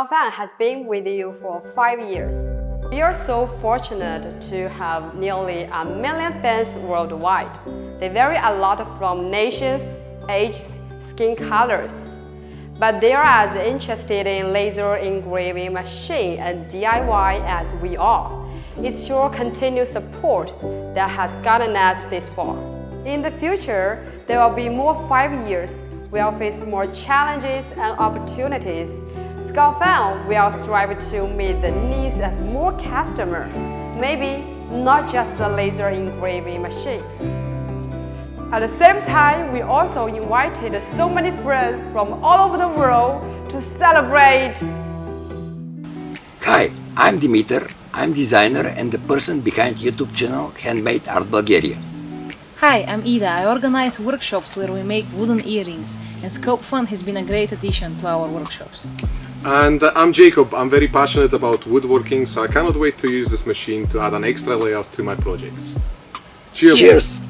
SCULPFUN has been with you for 5 years. We are so fortunate to have nearly 1 million fans worldwide. They vary a lot from nations, ages, skin colors. But they are as interested in laser engraving machine and DIY as we are. It's your continued support that has gotten us this far. In the future, there will be more 5 years. We'll face more challenges and opportunities. SCULPFUN will strive to meet the needs of more customers, maybe not just the laser engraving machine. At the same time, we also invited so many friends from all over the world to celebrate. Hi, I'm Dimitar. I'm designer and the person behind YouTube channel Handmade Art Bulgaria. Hi, I'm Ida. I organize workshops where we make wooden earrings, and SCULPFUN has been a great addition to our workshops. And I'm Jacob. I'm very passionate about woodworking, so I cannot wait to use this machine to add an extra layer to my projects. Cheers! Cheers!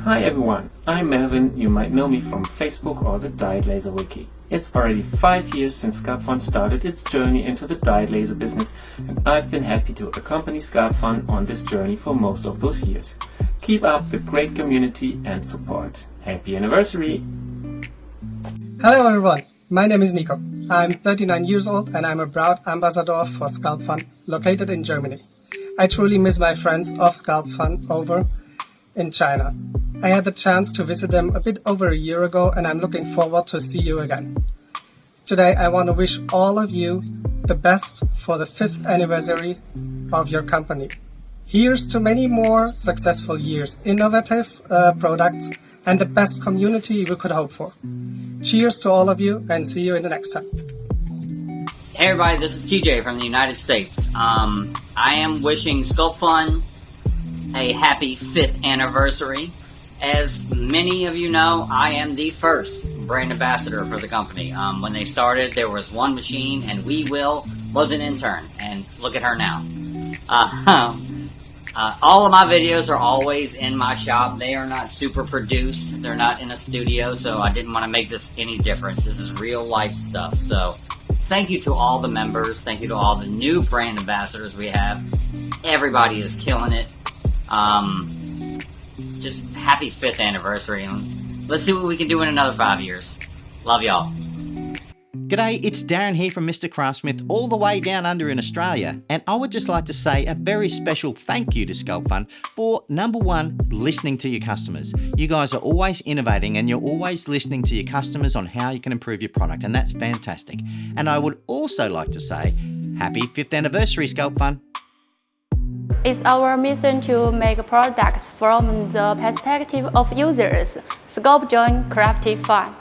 Hi everyone, I'm Melvin. You might know me from Facebook or the Dyed Laser Wiki. It's already 5 years since SCULPFUN started its journey into the dyed laser business, and I've been happy to accompany SCULPFUN on this journey for most of those years. Keep up the great community and support. Happy anniversary! Hello everyone, my name is Nico. I'm 39 years old and I'm a proud ambassador for SCULPFUN, located in Germany. I truly miss my friends of SCULPFUN over in China. I had the chance to visit them a bit over a year ago and I'm looking forward to see you again. Today I want to wish all of you the best for the 5th anniversary of your company. Here's to many more successful years, innovative products and the best community we could hope for. Cheers to all of you and see you in the next time. Hey everybody, this is TJ from the United States. I am wishing SCULPFUN a happy 5th anniversary. As many of you know, I am the first brand ambassador for the company. When they started, there was one machine, and was an intern, and look at her now. All of my videos are always in my shop. They are not super produced. They're not in a studio, so I didn't want to make this any different. This is real life stuff. So thank you to all the members. Thank you to all the new brand ambassadors we have. Everybody is killing it. Just happy 5th anniversary, and let's see what we can do in another 5 years. Love y'all. G'day, it's Darren here from Mr. Craftsmith, all the way down under in Australia, and I would just like to say a very special thank you to SCULPFUN for, number one, listening to your customers. You guys are always innovating and you're always listening to your customers on how you can improve your product, and that's fantastic. And I would also like to say, happy 5th anniversary, SCULPFUN. It's our mission to make products from the perspective of users. Sculp Joy, crafty fun.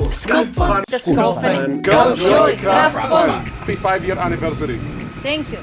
SCULPFUN! SCULPFUN! Sculp Joy! Happy 5-year anniversary! Thank you.